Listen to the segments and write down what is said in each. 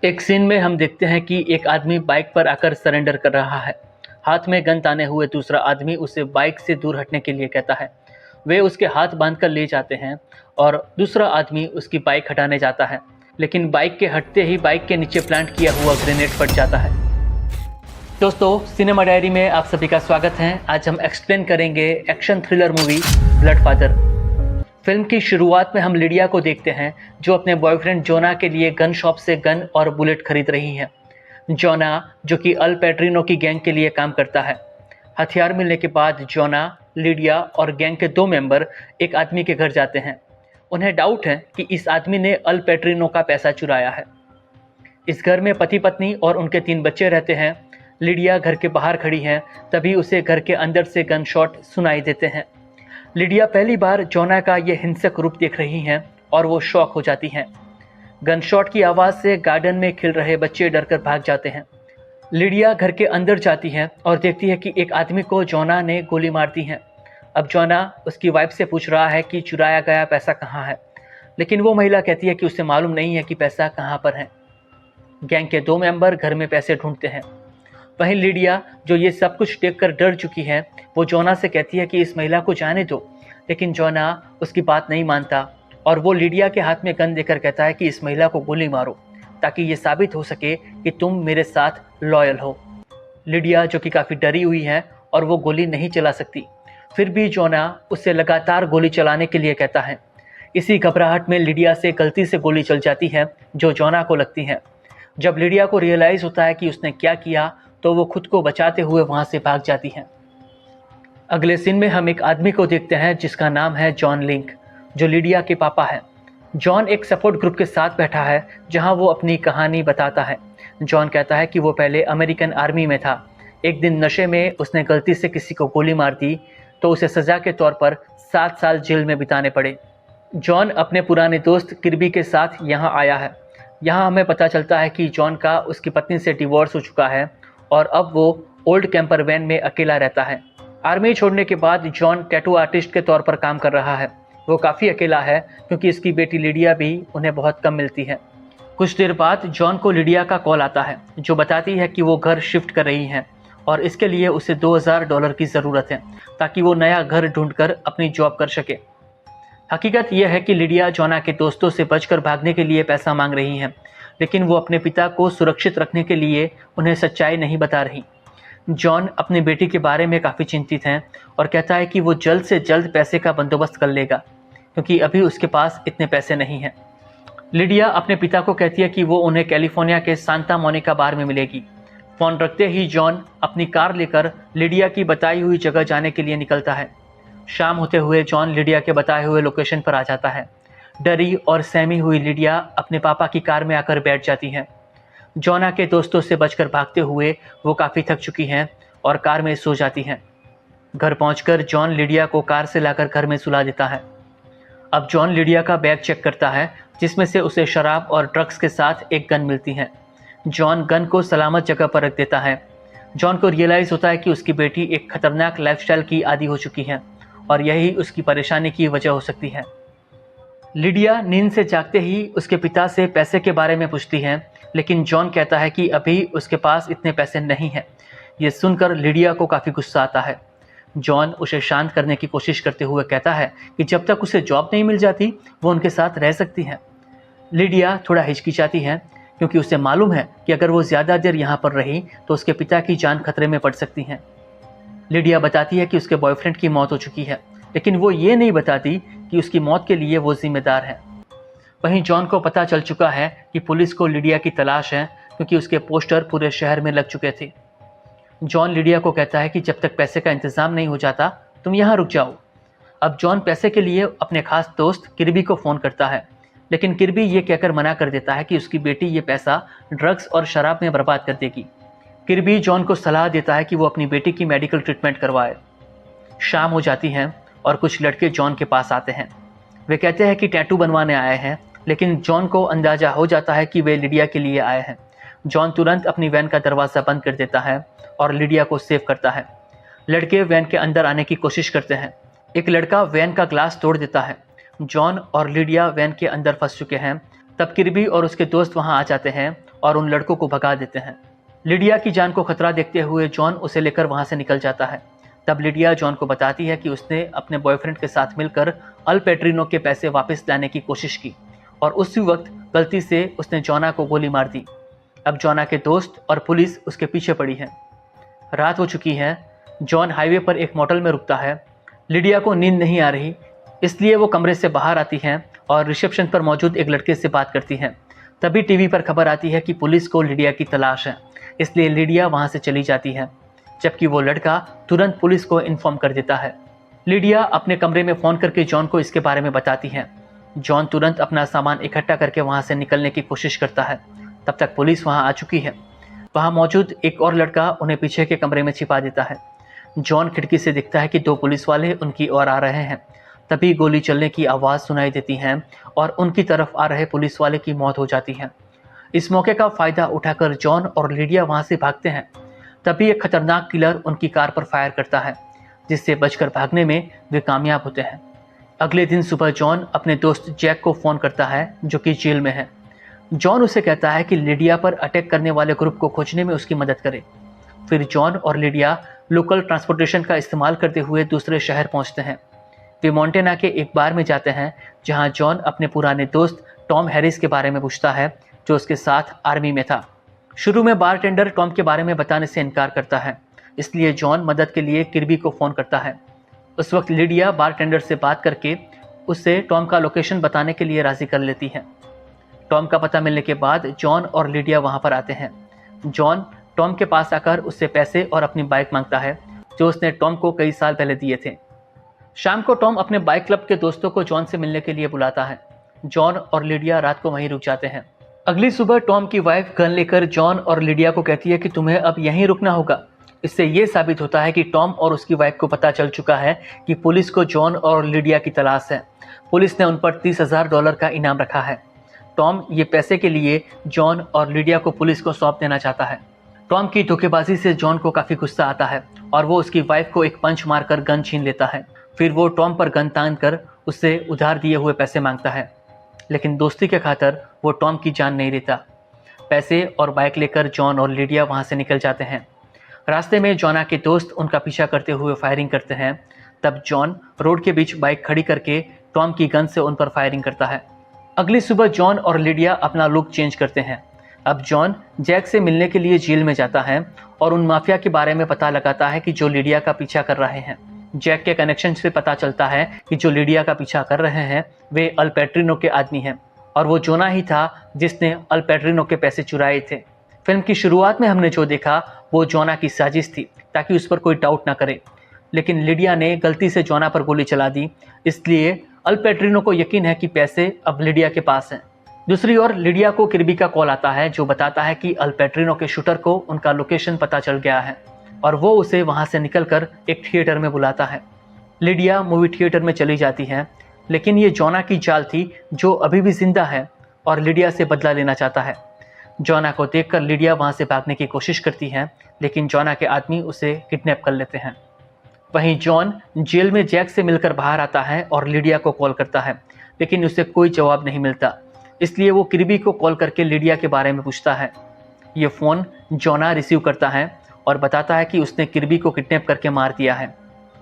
एक सीन में हम देखते हैं कि एक आदमी बाइक पर आकर सरेंडर कर रहा है। हाथ में गन ताने हुए दूसरा आदमी उसे बाइक से दूर हटने के लिए कहता है। वे उसके हाथ बांधकर ले जाते हैं और दूसरा आदमी उसकी बाइक हटाने जाता है, लेकिन बाइक के हटते ही बाइक के नीचे प्लांट किया हुआ ग्रेनेड फट जाता है। दोस्तों, सिनेमा डायरी में आप सभी का स्वागत है। आज हम एक्सप्लेन करेंगे action thriller movie blood father. Film की शुरुआत में हम लिडिया को देखते हैं जो अपने बॉयफ्रेंड जोना के लिए गन शॉप से गन और बुलेट खरीद रही हैं। जोना, जो कि अल पैट्रिनो की गैंग के लिए काम करता है। हथियार मिलने के बाद जोना, लिडिया और गैंग के 2 मेंबर एक आदमी के घर जाते हैं। उन्हें डाउट है कि इस आदमी ने अल पैट्रिनो का पैसा चुराया है। इस घर में पति पत्नी और उनके 3 बच्चे रहते हैं। लिडिया घर के बाहर खड़ी है, तभी उसे घर के अंदर से गन शॉट सुनाई देते हैं। लिडिया पहली बार जोना का ये हिंसक रूप देख रही हैं और वो शॉक हो जाती हैं। गनशॉट की आवाज़ से गार्डन में खेल रहे बच्चे डरकर भाग जाते हैं। लिडिया घर के अंदर जाती है और देखती है कि एक आदमी को जोना ने गोली मार दी है। अब जोना उसकी वाइफ से पूछ रहा है कि चुराया गया पैसा कहाँ है, लेकिन वो महिला कहती है कि उसे मालूम नहीं है कि पैसा कहाँ पर है। गैंग के 2 मेंबर घर में पैसे ढूंढते हैं। वहीं लिडिया, जो ये सब कुछ देखकर डर चुकी है, वो जोना से कहती है कि इस महिला को जाने दो, लेकिन जोना उसकी बात नहीं मानता और वो लिडिया के हाथ में गन देकर कहता है कि इस महिला को गोली मारो ताकि ये साबित हो सके कि तुम मेरे साथ लॉयल हो। लिडिया, जो कि काफ़ी डरी हुई है और वो गोली नहीं चला सकती, फिर भी जोना उससे लगातार गोली चलाने के लिए कहता है। इसी घबराहट में लिडिया से गलती से गोली चल जाती है जो जोना को लगती है। जब लिडिया को रियलाइज़ होता है कि उसने क्या किया तो वो खुद को बचाते हुए वहाँ से भाग जाती हैं। अगले सीन में हम एक आदमी को देखते हैं जिसका नाम है जॉन लिंक, जो लिडिया के पापा हैं। जॉन एक सपोर्ट ग्रुप के साथ बैठा है जहाँ वो अपनी कहानी बताता है। जॉन कहता है कि वो पहले अमेरिकन आर्मी में था। एक दिन नशे में उसने गलती से किसी को गोली मार दी तो उसे सज़ा के तौर पर 7 साल जेल में बिताने पड़े। जॉन अपने पुराने दोस्त किर्बी के साथ यहाँ आया है। यहाँ हमें पता चलता है कि जॉन का उसकी पत्नी से डिवोर्स हो चुका है और अब वो ओल्ड कैंपर वैन में अकेला रहता है। आर्मी छोड़ने के बाद जॉन टैटू आर्टिस्ट के तौर पर काम कर रहा है। वो काफ़ी अकेला है क्योंकि इसकी बेटी लिडिया भी उन्हें बहुत कम मिलती है। कुछ देर बाद जॉन को लिडिया का कॉल आता है जो बताती है कि वो घर शिफ्ट कर रही हैं और इसके लिए उसे $2000 की ज़रूरत है ताकि वो नया घर ढूंढकर अपनी जॉब कर सके। हकीकत यह है कि लिडिया जोना के दोस्तों से बचकर भागने के लिए पैसा मांग रही हैं, लेकिन वो अपने पिता को सुरक्षित रखने के लिए उन्हें सच्चाई नहीं बता रही। जॉन अपनी बेटी के बारे में काफ़ी चिंतित हैं और कहता है कि वो जल्द से जल्द पैसे का बंदोबस्त कर लेगा क्योंकि अभी उसके पास इतने पैसे नहीं हैं। लिडिया अपने पिता को कहती है कि वो उन्हें कैलिफोर्निया के सांता मोनिका बार में मिलेगी। फ़ोन रखते ही जॉन अपनी कार लेकर लिडिया की बताई हुई जगह जाने के लिए निकलता है। शाम होते हुए जॉन लिडिया के बताए हुए लोकेशन पर आ जाता है। डरी और सहमी हुई लिडिया अपने पापा की कार में आकर बैठ जाती हैं। जोना के दोस्तों से बचकर भागते हुए वो काफ़ी थक चुकी हैं और कार में सो जाती हैं। घर पहुंचकर जॉन लिडिया को कार से लाकर घर में सुला देता है। अब जॉन लिडिया का बैग चेक करता है जिसमें से उसे शराब और ड्रग्स के साथ एक गन मिलती है। जॉन गन को सलामत जगह पर रख देता है। जॉन को रियलाइज़ होता है कि उसकी बेटी एक खतरनाक लाइफस्टाइल की आदी हो चुकी है और यही उसकी परेशानी की वजह हो सकती है। लिडिया नींद से जागते ही उसके पिता से पैसे के बारे में पूछती है, लेकिन जॉन कहता है कि अभी उसके पास इतने पैसे नहीं हैं। ये सुनकर लिडिया को काफ़ी गुस्सा आता है। जॉन उसे शांत करने की कोशिश करते हुए कहता है कि जब तक उसे जॉब नहीं मिल जाती वो उनके साथ रह सकती है। लिडिया थोड़ा हिचकिचाती है क्योंकि उसे मालूम है कि अगर वो ज़्यादा देर यहाँ पर रही तो उसके पिता की जान खतरे में पड़ सकती है। लिडिया बताती है कि उसके बॉयफ्रेंड की मौत हो चुकी है, लेकिन वो ये नहीं बताती कि उसकी मौत के लिए वो जिम्मेदार है। वहीं जॉन को पता चल चुका है कि पुलिस को लिडिया की तलाश है क्योंकि उसके पोस्टर पूरे शहर में लग चुके थे। जॉन लिडिया को कहता है कि जब तक पैसे का इंतज़ाम नहीं हो जाता तुम यहाँ रुक जाओ। अब जॉन पैसे के लिए अपने खास दोस्त किर्बी को फ़ोन करता है, लेकिन किर्बी ये कहकर मना कर देता है कि उसकी बेटी ये पैसा ड्रग्स और शराब में बर्बाद कर देगी। किर्बी जॉन को सलाह देता है कि वो अपनी बेटी की मेडिकल ट्रीटमेंट करवाए। शाम हो जाती है और कुछ लड़के जॉन के पास आते हैं। वे कहते हैं कि टैटू बनवाने आए हैं, लेकिन जॉन को अंदाज़ा हो जाता है कि वे लिडिया के लिए आए हैं। जॉन तुरंत अपनी वैन का दरवाज़ा बंद कर देता है और लिडिया को सेव करता है। लड़के वैन के अंदर आने की कोशिश करते हैं। एक लड़का वैन का ग्लास तोड़ देता है। जॉन और लिडिया वैन के अंदर फंस चुके हैं। तब किर्बी और उसके दोस्त वहां आ जाते हैं और उन लड़कों को भगा देते हैं। लिडिया की जान को खतरा देखते हुए जॉन उसे लेकर वहां से निकल जाता है। तब लिडिया जॉन को बताती है कि उसने अपने बॉयफ्रेंड के साथ मिलकर अल पेट्रिनो के पैसे वापस लाने की कोशिश की और उसी वक्त गलती से उसने जॉना को गोली मार दी। अब जॉना के दोस्त और पुलिस उसके पीछे पड़ी है। रात हो चुकी है। जॉन हाईवे पर एक मोटल में रुकता है। लिडिया को नींद नहीं आ रही, इसलिए वो कमरे से बाहर आती हैं और रिसेप्शन पर मौजूद एक लड़के से बात करती हैं। तभी टीवी पर खबर आती है कि पुलिस को लिडिया की तलाश है, इसलिए लिडिया वहां से चली जाती है, जबकि वो लड़का तुरंत पुलिस को इन्फॉर्म कर देता है। लिडिया अपने कमरे में फ़ोन करके जॉन को इसके बारे में बताती है। जॉन तुरंत अपना सामान इकट्ठा करके वहां से निकलने की कोशिश करता है। तब तक पुलिस वहां आ चुकी है। वहां मौजूद एक और लड़का उन्हें पीछे के कमरे में छिपा देता है। जॉन खिड़की से दिखता है कि 2 पुलिस वाले उनकी ओर आ रहे हैं। तभी गोली चलने की आवाज़ सुनाई देती है और उनकी तरफ आ रहे पुलिस वाले की मौत हो जाती है। इस मौके का फ़ायदा उठाकर जॉन और लिडिया वहां से भागते हैं। तभी एक खतरनाक किलर उनकी कार पर फायर करता है, जिससे बचकर भागने में वे कामयाब होते हैं। अगले दिन सुबह जॉन अपने दोस्त जैक को फ़ोन करता है, जो कि जेल में है। जॉन उसे कहता है कि लिडिया पर अटैक करने वाले ग्रुप को खोजने में उसकी मदद करे। फिर जॉन और लिडिया लोकल ट्रांसपोर्टेशन का इस्तेमाल करते हुए दूसरे शहर पहुंचते हैं। वे मोंटेना के एक बार में जाते हैं, जहां जॉन अपने पुराने दोस्त टॉम हैरिस के बारे में पूछता है, जो उसके साथ आर्मी में था। शुरू में बारटेंडर टॉम के बारे में बताने से इनकार करता है, इसलिए जॉन मदद के लिए किर्बी को फ़ोन करता है। उस वक्त लिडिया बारटेंडर से बात करके उससे टॉम का लोकेशन बताने के लिए राज़ी कर लेती है। टॉम का पता मिलने के बाद जॉन और लिडिया वहां पर आते हैं। जॉन टॉम के पास आकर उससे पैसे और अपनी बाइक मांगता है, जो उसने टॉम को कई साल पहले दिए थे। शाम को टॉम अपने बाइक क्लब के दोस्तों को जॉन से मिलने के लिए बुलाता है। जॉन और लिडिया रात को वहीं रुक जाते हैं। अगली सुबह टॉम की वाइफ गन लेकर जॉन और लिडिया को कहती है कि तुम्हें अब यहीं रुकना होगा। इससे ये साबित होता है कि टॉम और उसकी वाइफ को पता चल चुका है कि पुलिस को जॉन और लिडिया की तलाश है। पुलिस ने उन पर $30,000 का इनाम रखा है। टॉम ये पैसे के लिए जॉन और लिडिया को पुलिस को सौंप देना चाहता है। टॉम की धोखेबाजी से जॉन को काफ़ी गुस्सा आता है और वो उसकी वाइफ को एक पंच मारकर गन छीन लेता है। फिर वो टॉम पर गन तान कर उससे उधार दिए हुए पैसे मांगता है, लेकिन दोस्ती के खातिर वो टॉम की जान नहीं लेता। पैसे और बाइक लेकर जॉन और लिडिया वहाँ से निकल जाते हैं। रास्ते में जॉना के दोस्त उनका पीछा करते हुए फायरिंग करते हैं। तब जॉन रोड के बीच बाइक खड़ी करके टॉम की गन से उन पर फायरिंग करता है। अगली सुबह जॉन और लिडिया अपना लुक चेंज करते हैं। अब जॉन जैक से मिलने के लिए जेल में जाता है और उन माफिया के बारे में पता लगाता है कि जो लिडिया का पीछा कर रहे हैं। जैक के कनेक्शन से पता चलता है कि जो लिडिया का पीछा कर रहे हैं वे अल पेट्रिनो के आदमी हैं और वो जोना ही था जिसने अल पेट्रिनो के पैसे चुराए थे। फिल्म की शुरुआत में हमने जो देखा वो जोना की साजिश थी ताकि उस पर कोई डाउट ना करे, लेकिन लिडिया ने गलती से जोना पर गोली चला दी, इसलिए अल पेट्रिनो को यकीन है कि पैसे अब लिडिया के पास हैं। दूसरी ओर लिडिया को किर्बी का कॉल आता है, जो बताता है कि अल पेट्रिनो के शूटर को उनका लोकेशन पता चल गया है और वो उसे वहां से निकलकर एक थिएटर में बुलाता है। लिडिया मूवी थिएटर में चली जाती है, लेकिन ये जोना की चाल थी जो अभी भी जिंदा है और लिडिया से बदला लेना चाहता है। जोना को देखकर लिडिया वहां से भागने की कोशिश करती है, लेकिन जोना के आदमी उसे किडनैप कर लेते हैं। वहीं जॉन जेल में जैक से मिलकर बाहर आता है और लिडिया को कॉल करता है, लेकिन उसे कोई जवाब नहीं मिलता, इसलिए वो किर्बी को कॉल करके लिडिया के बारे में पूछता है। ये फ़ोन जोना रिसीव करता है और बताता है कि उसने किर्बी को किडनैप करके मार दिया है।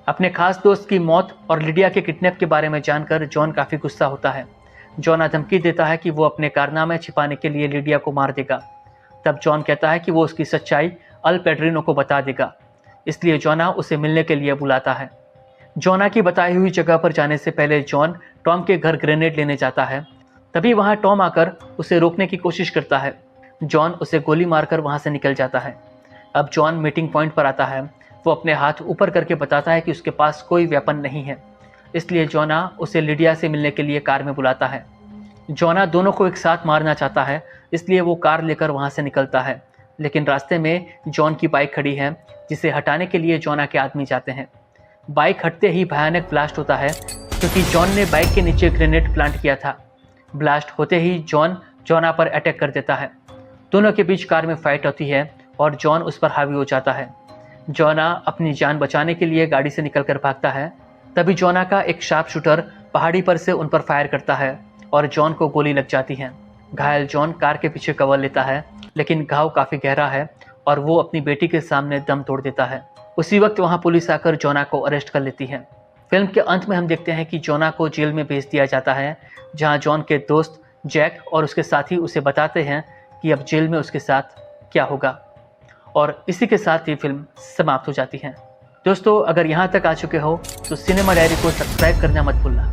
अपने खास दोस्त की मौत और लिडिया के किडनैप के बारे में जानकर जॉन काफ़ी गुस्सा होता है। जोना धमकी देता है कि वो अपने कारनामे छिपाने के लिए लिडिया को मार देगा। तब जॉन कहता है कि वो उसकी सच्चाई अल पेट्रिनो को बता देगा, इसलिए जोना उसे मिलने के लिए बुलाता है। जोना की बताई हुई जगह पर जाने से पहले जॉन टॉम के घर ग्रेनेड लेने जाता है। तभी वहां टॉम आकर उसे रोकने की कोशिश करता है। जॉन उसे गोली मारकर वहां से निकल जाता है। अब जॉन मीटिंग पॉइंट पर आता है। वो अपने हाथ ऊपर करके बताता है कि उसके पास कोई वेपन नहीं है, इसलिए जोना उसे लिडिया से मिलने के लिए कार में बुलाता है। जोना दोनों को एक साथ मारना चाहता है, इसलिए वो कार लेकर वहां से निकलता है, लेकिन रास्ते में जॉन की बाइक खड़ी है, जिसे हटाने के लिए जोना के आदमी जाते हैं। बाइक हटते ही भयानक ब्लास्ट होता है, क्योंकि जॉन ने बाइक के नीचे ग्रेनेड प्लांट किया था। ब्लास्ट होते ही जॉन जोना पर अटैक कर देता है। दोनों के बीच कार में फाइट होती है और जॉन उस पर हावी हो जाता है। जोना अपनी जान बचाने के लिए गाड़ी से निकलकर भागता है। तभी जोना का एक शार्प शूटर पहाड़ी पर से उन पर फायर करता है और जॉन को गोली लग जाती है। घायल जॉन कार के पीछे कवर लेता है, लेकिन घाव काफ़ी गहरा है और वो अपनी बेटी के सामने दम तोड़ देता है। उसी वक्त वहाँ पुलिस आकर जोना को अरेस्ट कर लेती है। फिल्म के अंत में हम देखते हैं कि जोना को जेल में भेज दिया जाता है, जहाँ जॉन के दोस्त जैक और उसके साथी उसे बताते हैं कि अब जेल में उसके साथ क्या होगा। और इसी के साथ ही फिल्म समाप्त हो जाती है। दोस्तों, अगर यहाँ तक आ चुके हो तो सिनेमा डायरी को सब्सक्राइब करना मत भूलना।